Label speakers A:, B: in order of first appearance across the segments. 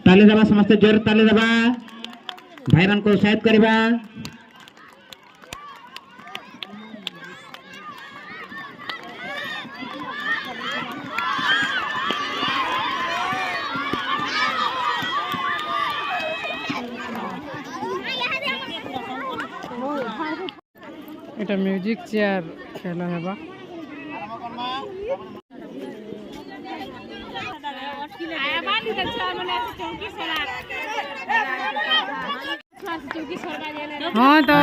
A: ताली दबा समस्त जोर ताली दबा भाई मान को उत्साहित करवा।
B: এটা মিউজিক চেয়ার খেলা হেবা। हाँ तो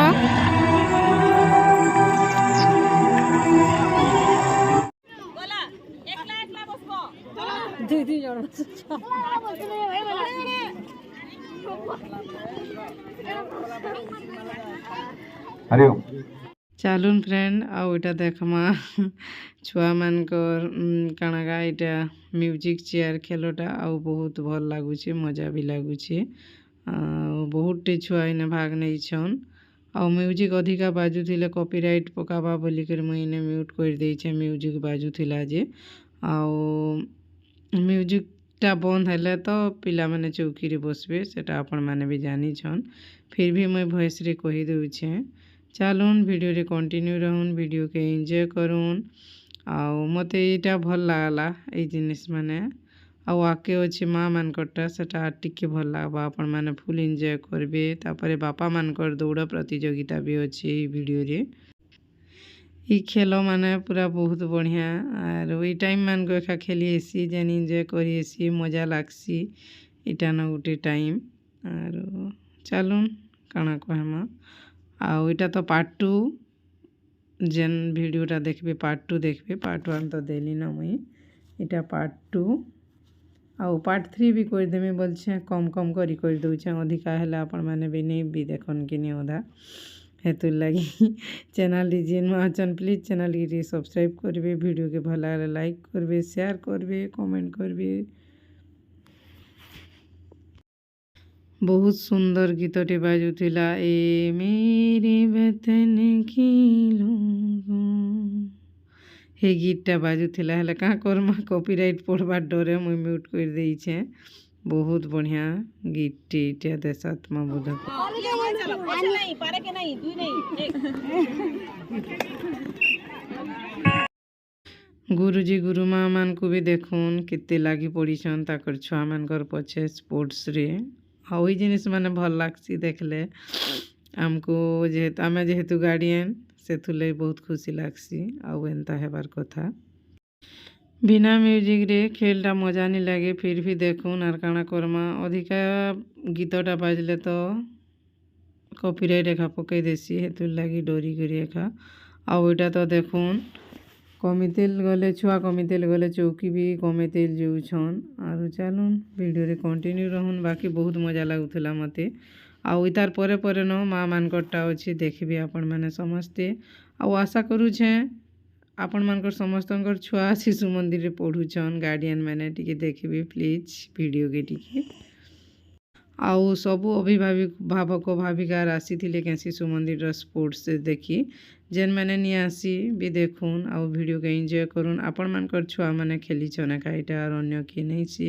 B: चलून फ्रेंड आउटा देखमा छुआ मानकर काणागा इटा म्यूजिक चेयर खेलटा आउ बहुत भल लगुचे मजा भी लगुचे बहुत टे छुआ इने भाग नहीं छन आउ म्यूजिक अधिका बाजुथिले कॉपीराइट पकाबा बोलिकर मुई इने म्यूट कर देइछे म्यूजिक बाजुथिला जे आउ म्यूजिक टा बंद हेले तो पिला माने चौकी रे बसबे सेटा आपण माने भी जानी छन फिर भी मुई वॉइस रे कहि देउछे। चलून वीडियो रे कंटिन्यू रहून वीडियो के एंजॉय करूँ आउ मते इटा भल लागला ए जिनिस माने आउ आके अछि माँ मानकटा सेटा टिके भल लागबा आपण माने फुल एंजॉय करबे। तापरे बापा मानकर दौड़ प्रतियोगिता भी अछि ए वीडियो रे ई खेल माने पूरा बहुत बढ़िया आर ओई टाइम मान को एका खेली एसी जेन एंजॉय करी एसी मजा लागसी इटा न गुटे टाइम आर चलून काना कहमा आउ इटा तो पार्ट 2 जेन वीडियोटा देखबे पार्ट 2 देखबे पार्ट 1 तो देली ना मुई इटा पार्ट 2 आउ पार्ट 3 भी कर देमे बोलछे कम कम करी कर दउछे अधिका हेला आपण माने भी नहीं भी देखन कि नहीं ओदा हेतु लगी चैनल डिजाइन में अचन प्लीज चैनल के सब्सक्राइब करबे वीडियो के भल लागले लाइक करबे शेयर करबे कमेंट करबे। बहुत सुंदर गीतटे बाजुथिला ए मेरे वतन की लोगों हे गीतटा बाजुथिला हेले का करमा कॉपीराइट पड़बार डरे मुई म्यूट कर देइछे बहुत बढ़िया गीतटे इटा देशात्मा बोधक गुरुजी गुरुमा मान को भी देखून केते लागी पड़ीछन ताकर छुआ मानकर पछे स्पोर्ट्स रे वही जिनिस माने भल लागसी देखले आमको जेहेतु आमे जेहेतु गार्डियन सेथुले बहुत खुशी लागसी आउ एंता हेबार कथा बिना म्यूजिक रे खेलटा मजा नहीं लगे फिर भी देखून आर काना करमा अधिका गीतटा बाजले तो कॉपीराइट एका पकई देसी हेतु लगी डरी करी एका आउ एटा तो देखून कमितेल गले छुआ कमितेल गले चौकी भी कमितेल जाऊछन आरु चलून वीडियो रे कंटिन्यू रहून बाकी बहुत मजा लागुथला मते आउ इतार परे परे न माँ मानकटा अछि देखबे आपण माने समस्ते आउ आशा करूछे आपण मानकर समस्तंकर छुआ शिशु मंदिर रे पढुछन गार्डियन माने टिके देखबे प्लीज वीडियो के टिके आउ सबु अभिभावक भाविका आसीथिले के शिशु मंदिर स्पोर्ट्स देखी जेन मैंने नहीं आसी भी देखून आउ वीडियो के एंजॉय करूँ आपण मानकर छुआ माने खेली छना काईटा और अन्य के नहीं सी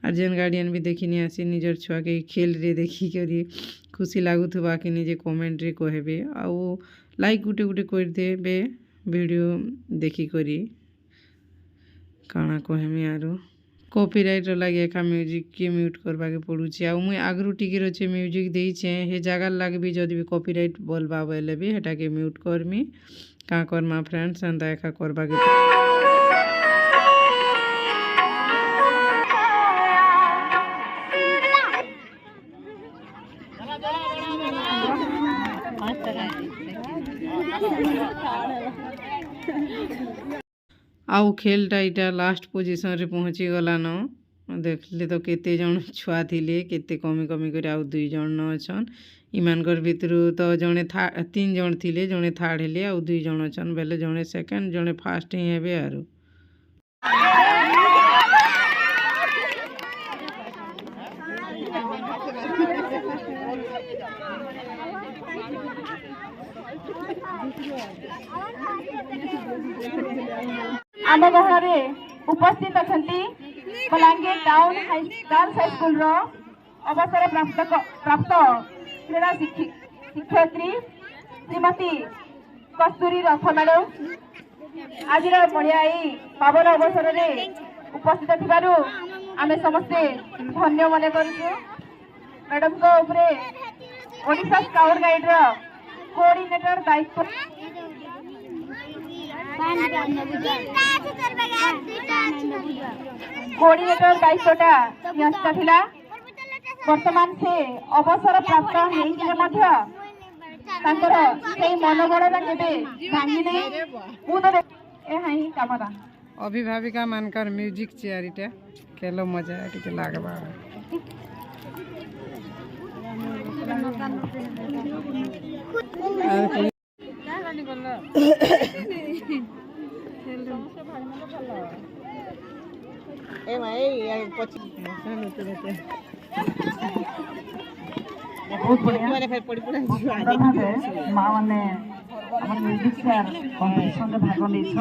B: आर जेन गार्डियन भी देखी नहीं आसी निजर छुआ के खेल रे देखी करी खुशी लागुथबा कि निजे कमेंट रे कहबे आउ लाइक गुटे गुटे कर देबे वीडियो देखी करी काना कहमी आरो कॉपीराइट लगे एका म्यूजिक के म्यूट करबा के पड़ुछि आ मुई आगरु टिके रचे म्यूजिक देइछे हे जगह लागे भी जदि भी कॉपीराइट बोलबा बोले भी हेटा के म्यूट करमी का करमा फ्रेंड्स एंदा एका करबा के आउ खेलटा इटा लास्ट पोजिशन रे पहुँची गलान देखले तो केते जन छुआ थिले केते कमी कमी कर आउ 2 जन न अछन इमानकर भितरु तो जने 3 जन थिले जने थर्ड हेले आउ 2 जन अछन बेले जने सेकंड जने फर्स्ट ही हेबे आरो
C: आम गहरे उपस्थित अच्छा Balangir town girls high school अवसर प्राप्त क्रीड़ा शिक्षयित्री श्रीमती कस्तूरी रथ मैडम आज बढ़िया पावन अवसर में उपस्थित थिबारु आमे समस्ते धन्य मन करूँ। मैडम को उपरे ओडिशा स्काउट गाइड कोऑर्डिनेटर दायित्व दायित्वटा न्यस्त थिला। वर्तमान से अवसर प्राप्त हेइथिले मध्य तांकर सेही मनोबलटा केबे भांगी नै पूर्ण एहा ही कामना।
B: अभिभाविका मानकर म्यूजिक चेयर इटा केलो मजा टिके लागबा।
C: बहुत बढ़िया माँ मैंने म्यूजिक चेयर कंपटीशन में भाग नहीं।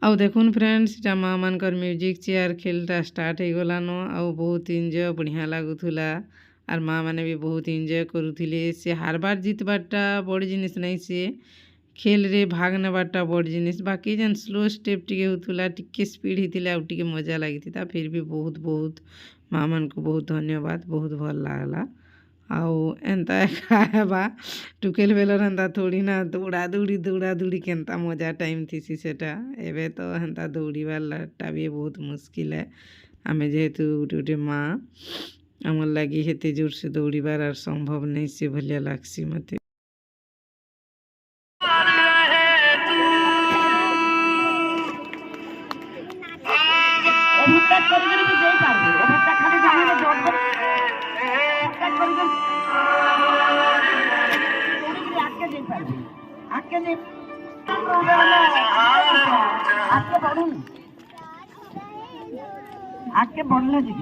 B: आउ देखुन फ्रेंड्स इटा माँ मानकर म्यूजिक चेयर खेलटा स्टार्ट हो गलान आउ बहुत एंजॉय बढ़िया लागुला आर माँ मैंने भी बहुत एंजॉय करुले। से हारबार जितबारटा बड़ जिनिस नहीं से खेल रे भाग नेबारटा बड़ जिनिस। बाकी जेन स्लो स्टेप टिके होतुला टिके स्पीड होतिला आउ टिके मजा लागिता। फिर भी बहुत बहुत माँ मान को बहुत धन्यवाद। बहुत भल लागला। आउ एंता खाएबा टुकेल बेलर एंता थोड़ी ना दौड़ा दौड़ी केंता मजा टाइम थीसी सेटा। एबे तो एंता दौड़ीबारटा भी बहुत मुश्किल है। आमे जेहेतु गोटे माँ आमर लगी हेते जोर से दौड़ीबार आर संभव नहीं से भलिया लागसी मते।
C: आगे बढ़ले जी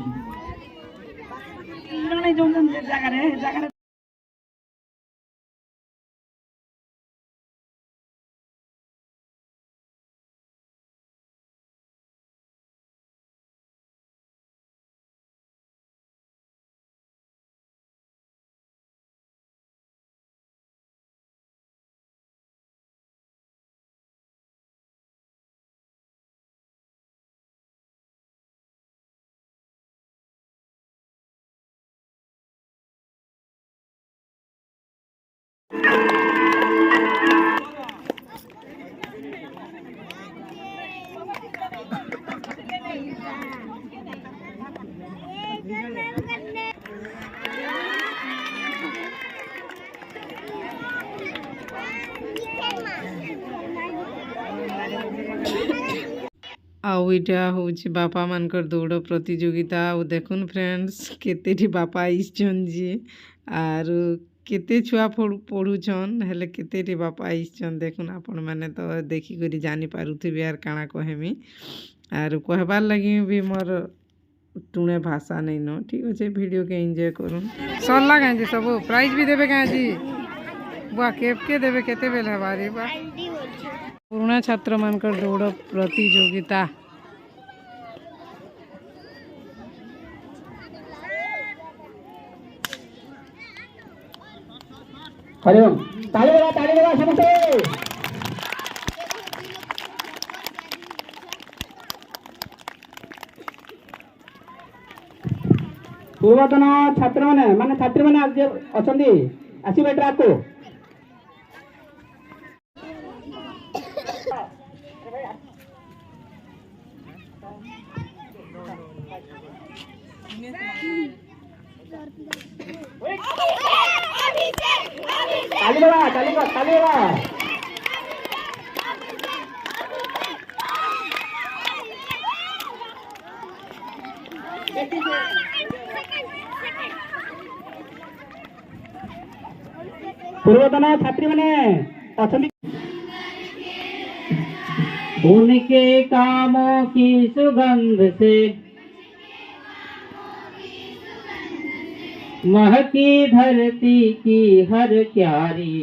C: जो जगह
B: आउ इटा होची बापा मानकर दौड़ प्रतियोगिता। आउ देखुन फ्रेंड्स केतेटी बापा आइछन जी आर केते छुआ पढ़ुछन हेले केतेटी बापा आइछन देखुन। आपण माने तो देखि करी जानि पारुथिबे आर काना कहेमी आर कहबार लगी भी मोर टुणे भाषा नहीं न। ठीक अच्छे वीडियो के एंजॉय करूँ। सरला कहीं जी सब प्राइज भी देवे कहीं जी बुआ के देवे केते बेल हमारी बा पुराना छात्र मानकर दौड़ प्रतियोगिता।
A: हरिओम ताली बजा समस्ते। पूर्वतन छात्र माने छात्री मैंने आज अच्छा आसवे ट्राक को ताली बजा पूर्वतन छात्री मैंने अच्छा उनके कामों की सुगंध से महकी धरती की हर क्यारी